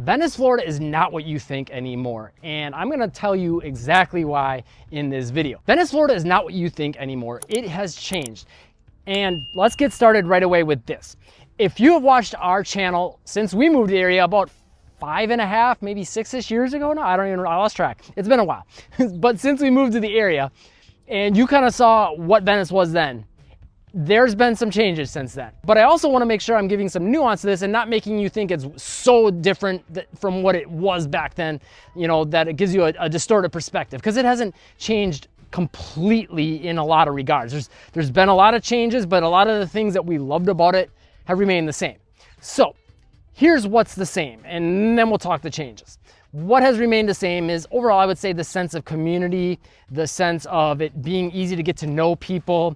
Venice, Florida is not what you think anymore, and I'm gonna tell you exactly why in this video. Venice, Florida is not what you think anymore. It has changed. And let's get started right away with this. If you have watched our channel since we moved to the area about 5.5, maybe 6-ish years ago now, I lost track. It's been a while. But since we moved to the area and you kind of saw what Venice was then, there's been some changes since then. But I also want to make sure I'm giving some nuance to this and not making you think it's so different from what it was back then, you know, that it gives you a distorted perspective, because it hasn't changed completely in a lot of regards. There's been a lot of changes, but a lot of the things that we loved about it have remained the same. So here's what's the same, and then we'll talk the changes. What has remained the same is overall, I would say, the sense of community, the sense of it being easy to get to know people,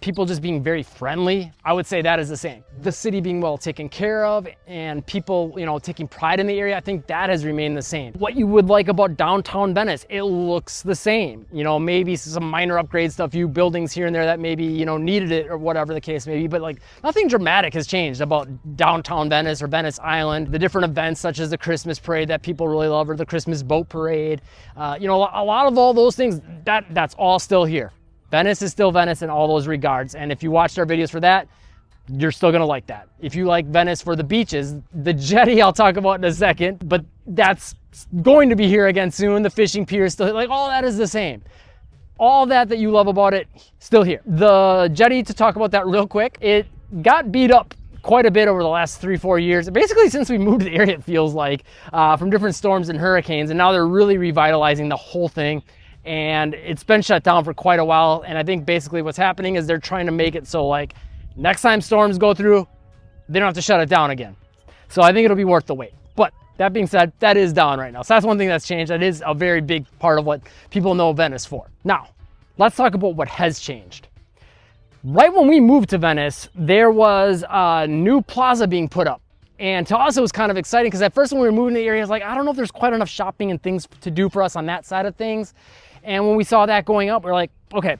people just being very friendly. I would say that is the same. The city being well taken care of and people, you know, taking pride in the area, I think that has remained the same. What you would like about downtown Venice, it looks the same. You know, maybe some minor upgrades, a few buildings here and there that maybe, you know, needed it or whatever the case may be, but like nothing dramatic has changed about downtown Venice or Venice Island. The different events such as the Christmas parade that people really love, or the Christmas boat parade, you know, a lot of all those things, that's all still here. Venice is still Venice in all those regards, and if you watched our videos for that, you're still gonna like that. If you like Venice for the beaches, the Jetty I'll talk about in a second, but that's going to be here again soon. The fishing pier is still, like, all that is the same. All that you love about it, still here. The Jetty, to talk about that real quick, it got beat up quite a bit over the last 3-4 years, basically since we moved to the area, it feels like, from different storms and hurricanes, and now they're really revitalizing the whole thing, and it's been shut down for quite a while. And I think basically what's happening is they're trying to make it so, like, next time storms go through, they don't have to shut it down again. So I think it'll be worth the wait. But that being said, that is down right now, so that's one thing that's changed. That is a very big part of what people know Venice for. Now let's talk about what has changed. Right when we moved to Venice, there was a new plaza being put up. And to us, it was kind of exciting, because at first when we were moving to the area, I was like, I don't know if there's quite enough shopping and things to do for us on that side of things. And when we saw that going up, we're like, okay,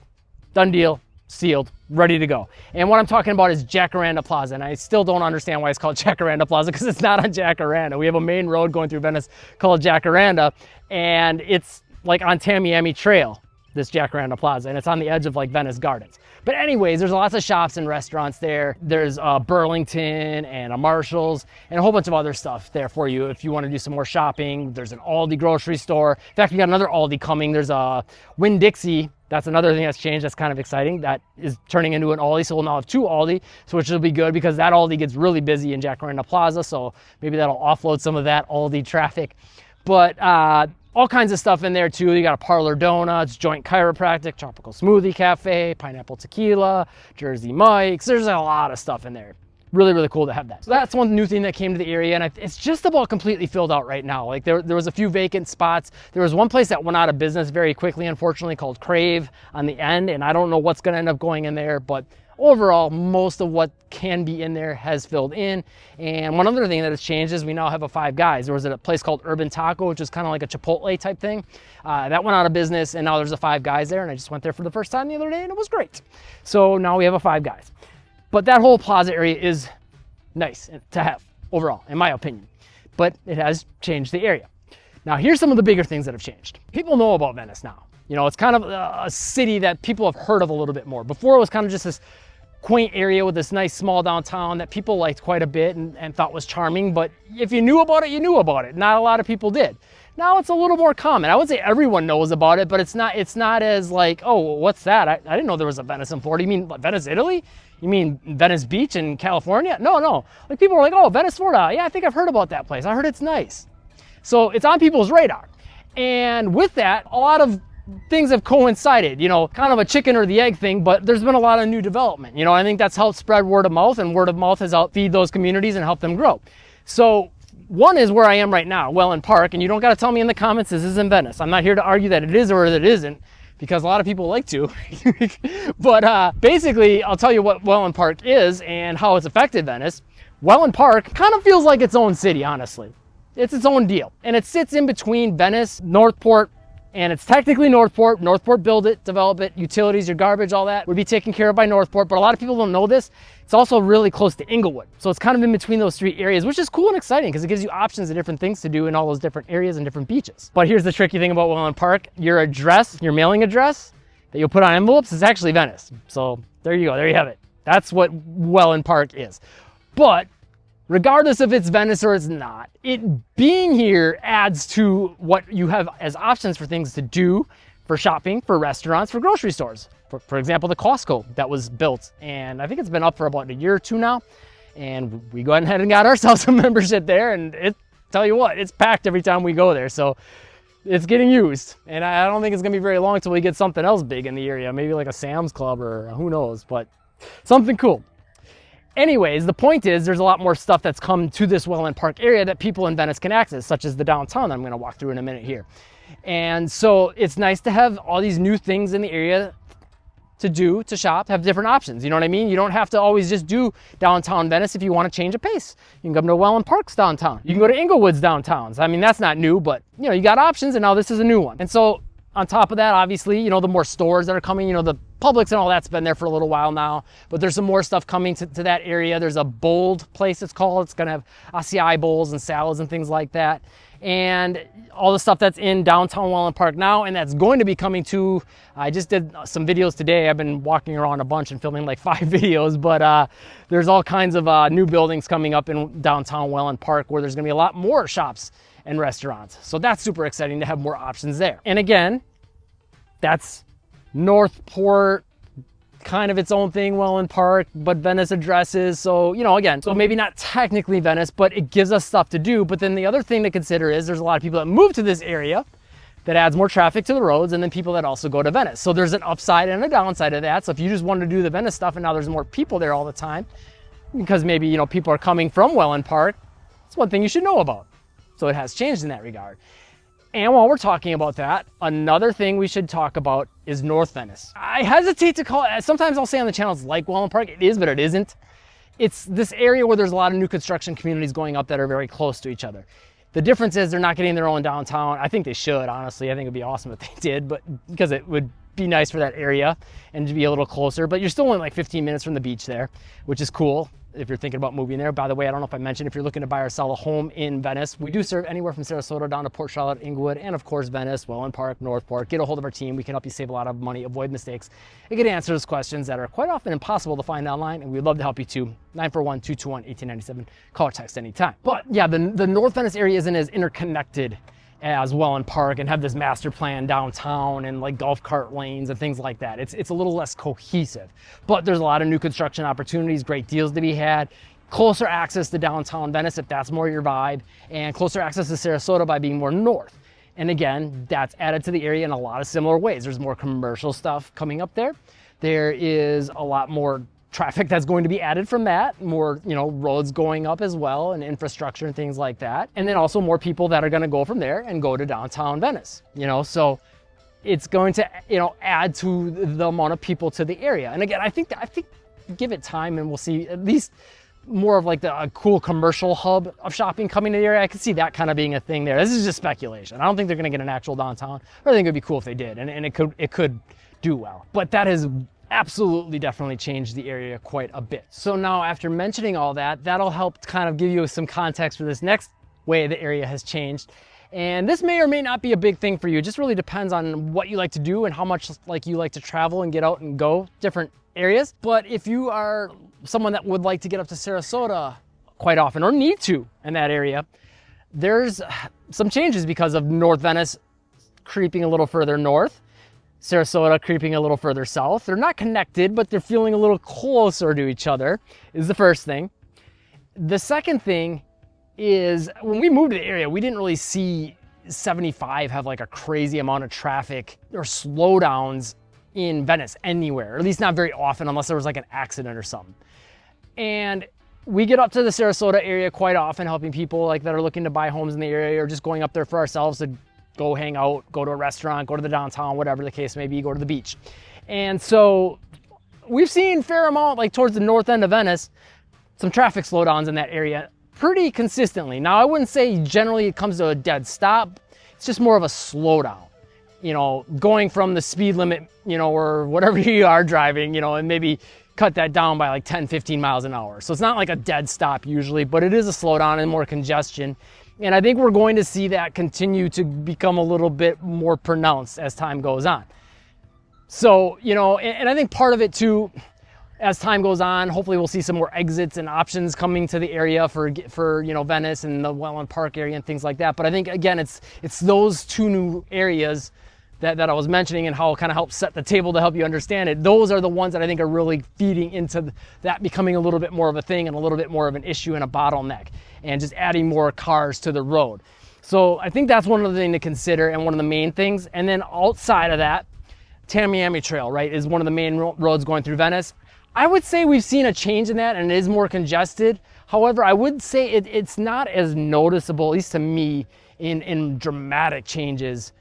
done deal, sealed, ready to go. And what I'm talking about is Jackaranda Plaza. And I still don't understand why it's called Jackaranda Plaza, because it's not on Jackaranda. We have a main road going through Venice called Jackaranda, and it's like on Tamiami Trail, this Jackaranda Plaza, and it's on the edge of like Venice Gardens. But anyways, there's lots of shops and restaurants there. There's a Burlington and a Marshall's and a whole bunch of other stuff there for you if you want to do some more shopping. There's an Aldi grocery store. In fact, we got another Aldi coming. There's a Winn-Dixie. That's another thing that's changed. That's kind of exciting. That is turning into an Aldi, so we'll now have 2 Aldi, so which will be good, because that Aldi gets really busy in Jackaranda Plaza, so maybe that'll offload some of that Aldi traffic. But all kinds of stuff in there too. You got a Parlor Donuts, Joint Chiropractic, Tropical Smoothie Cafe, Pineapple Tequila, Jersey Mike's. There's a lot of stuff in there. Really, really cool to have that. So that's one new thing that came to the area, and it's just about completely filled out right now. Like there was a few vacant spots. There was one place that went out of business very quickly, unfortunately, called Crave on the end, and I don't know what's gonna end up going in there, but overall, most of what can be in there has filled in. And one other thing that has changed is we now have a Five Guys. There was a place called Urban Taco, which is kind of like a Chipotle type thing. That went out of business, and now there's a Five Guys there, and I just went there for the first time the other day, and it was great. So now we have a Five Guys. But that whole plaza area is nice to have overall, in my opinion. But it has changed the area. Now here's some of the bigger things that have changed. People know about Venice now. You know, it's kind of a city that people have heard of a little bit more. Before, it was kind of just this quaint area with this nice small downtown that people liked quite a bit and thought was charming, but if you knew about it, you knew about it. Not a lot of people did. Now it's a little more common. I would say everyone knows about it, but it's not as like, oh, what's that? I didn't know there was a Venice in Florida. You mean Venice, Italy? You mean Venice Beach in California? No. Like, people are like, oh, Venice, Florida. Yeah, I think I've heard about that place. I heard it's nice. So it's on people's radar. And with that, a lot of things have coincided, you know, kind of a chicken or the egg thing, but there's been a lot of new development. You know, I think that's helped spread word of mouth, and word of mouth has helped feed those communities and help them grow. So one is where I am right now, Wellen Park, and you don't got to tell me in the comments this isn't Venice. I'm not here to argue that it is or that it isn't, because a lot of people like to. But basically, I'll tell you what Wellen Park is and how it's affected Venice. Wellen Park kind of feels like its own city, honestly. It's its own deal. And it sits in between Venice, Northport, And it's technically Northport. Northport build it, develop it, utilities, your garbage, all that would be taken care of by Northport. But a lot of people don't know this. It's also really close to Inglewood. So it's kind of in between those three areas, which is cool and exciting because it gives you options of different things to do in all those different areas and different beaches. But here's the tricky thing about Wellen Park. Your address, your mailing address that you'll put on envelopes is actually Venice. So there you go, there you have it. That's what Wellen Park is. But regardless if it's Venice or it's not, it being here adds to what you have as options for things to do, for shopping, for restaurants, for grocery stores. For example, the Costco that was built, and I think it's been up for about a year or two now. And we go ahead and got ourselves a membership there, and tell you what, it's packed every time we go there. So it's getting used. And I don't think it's gonna be very long until we get something else big in the area, maybe like a Sam's Club or who knows, but something cool. Anyways, the point is there's a lot more stuff that's come to this Wellen Park area that people in Venice can access, such as the downtown that I'm going to walk through in a minute here. And so it's nice to have all these new things in the area to do, to shop, have different options. You know what I mean? You don't have to always just do downtown Venice if you want to change a pace. You can come to Wellen Park's downtown. You can go to Inglewood's downtowns. I mean, that's not new, but you know, you got options, and now this is a new one. And so on top of that, obviously, you know, the more stores that are coming, you know, the Publix and all that's been there for a little while now, but there's some more stuff coming to that area. There's a Bold place it's called. It's gonna have acai bowls and salads and things like that. And all the stuff that's in downtown Wellen Park now, and that's going to be coming to, I just did some videos today. I've been walking around a bunch and filming like 5 videos, but there's all kinds of new buildings coming up in downtown Wellen Park where there's gonna be a lot more shops and restaurants. So that's super exciting to have more options there. And again, that's Northport, kind of its own thing, Wellen Park, but Venice addresses. So, you know, again, so maybe not technically Venice, but it gives us stuff to do. But then the other thing to consider is there's a lot of people that move to this area that adds more traffic to the roads, and then people that also go to Venice. So there's an upside and a downside of that. So if you just wanted to do the Venice stuff and now there's more people there all the time, because maybe, you know, people are coming from Wellen Park, it's one thing you should know about. So it has changed in that regard. And while we're talking about that, another thing we should talk about is North Venice. I hesitate to call it, sometimes I'll say on the channel it's like Wellen Park. It is, but it isn't. It's this area where there's a lot of new construction communities going up that are very close to each other. The difference is they're not getting their own downtown. I think they should, honestly. I think it'd be awesome if they did, but because it would be nice for that area and to be a little closer, but you're still only like 15 minutes from the beach there, which is cool if you're thinking about moving there. By the way, I don't know if I mentioned, if you're looking to buy or sell a home in Venice, we do serve anywhere from Sarasota down to Port Charlotte, Inglewood, and of course Venice, Wellen Park, Northport. Get a hold of our team. We can help you save a lot of money, avoid mistakes, and get answers to questions that are quite often impossible to find online, and we'd love to help you too. 941-221-1897. Call or text anytime. But yeah, the North Venice area isn't as interconnected as Wellen Park and have this master plan downtown and like golf cart lanes and things like that. It's a little less cohesive, but there's a lot of new construction opportunities, great deals to be had, closer access to downtown Venice if that's more your vibe, and closer access to Sarasota by being more north. And again, that's added to the area in a lot of similar ways. There's more commercial stuff coming up there. There is a lot more traffic that's going to be added from that, more, you know, roads going up as well and infrastructure and things like that. And then also more people that are going to go from there and go to downtown Venice, you know, so it's going to, you know, add to the amount of people to the area. And again, I think give it time and we'll see at least more of like a cool commercial hub of shopping coming to the area. I could see that kind of being a thing there. This is just speculation. I don't think they're going to get an actual downtown, but I think it'd be cool if they did, and it could do well. But that has absolutely definitely changed the area quite a bit. So now after mentioning all that, that'll help kind of give you some context for this next way the area has changed. And this may or may not be a big thing for you. It just really depends on what you like to do and how much like you like to travel and get out and go different areas. But if you are someone that would like to get up to Sarasota quite often or need to in that area, there's some changes because of North Venice creeping a little further north, Sarasota creeping a little further south. They're not connected, but they're feeling a little closer to each other is the first thing. The second thing is when we moved to the area, we didn't really see 75 have like a crazy amount of traffic or slowdowns in Venice anywhere, or at least not very often unless there was like an accident or something. And we get up to the Sarasota area quite often, helping people like that are looking to buy homes in the area or just going up there for ourselves to go hang out, go to a restaurant, go to the downtown, whatever the case may be, go to the beach. And so we've seen a fair amount, like towards the north end of Venice, some traffic slowdowns in that area pretty consistently. Now, I wouldn't say generally it comes to a dead stop. It's just more of a slowdown. you know, going from the speed limit, you know, or whatever you are driving, you know, and maybe cut that down by like 10, 15 miles an hour. So it's not like a dead stop usually, but it is a slowdown and more congestion. And I think we're going to see that continue to become a little bit more pronounced as time goes on. So, you know, and I think part of it too, as time goes on, hopefully we'll see some more exits and options coming to the area for you know, Venice and the Wellen Park area and things like that. But I think, again, it's those two new areas that I was mentioning and how it kind of helps set the table to help you understand it. Those are the ones that I think are really feeding into that becoming a little bit more of a thing and a little bit more of an issue and a bottleneck, and just adding more cars to the road. So I think that's one of the things to consider and one of the main things. And then outside of that, Tamiami Trail, right, is one of the main roads going through Venice. I would say we've seen a change in that and it is more congested. However, I would say it's not as noticeable, at least to me, in dramatic changes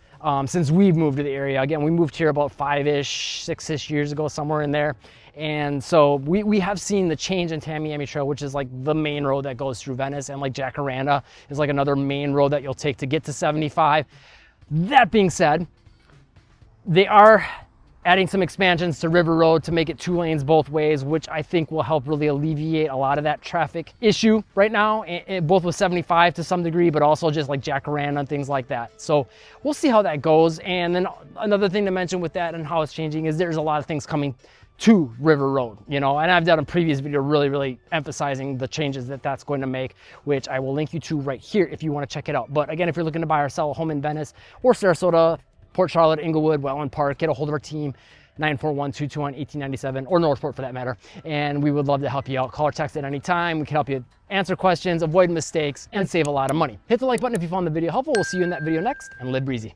since we've moved to the area. Again, we moved here about 5-ish, 6-ish years ago, somewhere in there. And so we have seen the change in Tamiami Trail, which is like the main road that goes through Venice, and like Jackaranda is like another main road that you'll take to get to 75. That being said, they are adding some expansions to River Road to make it 2 lanes both ways, which I think will help really alleviate a lot of that traffic issue right now, both with 75 to some degree, but also just like Jackaranda and things like that. So we'll see how that goes. And then another thing to mention with that and how it's changing is there's a lot of things coming to River Road, you know, and I've done a previous video really emphasizing the changes that that's going to make, which I will link you to right here if you want to check it out. But again, if you're looking to buy or sell a home in Venice or Sarasota, Port Charlotte, Inglewood, Wellen Park, get a hold of our team, 941-221-1897, or Northport for that matter. And we would love to help you out. Call or text at any time. We can help you answer questions, avoid mistakes, and save a lot of money. Hit the like button if you found the video helpful. We'll see you in that video next, and live breezy.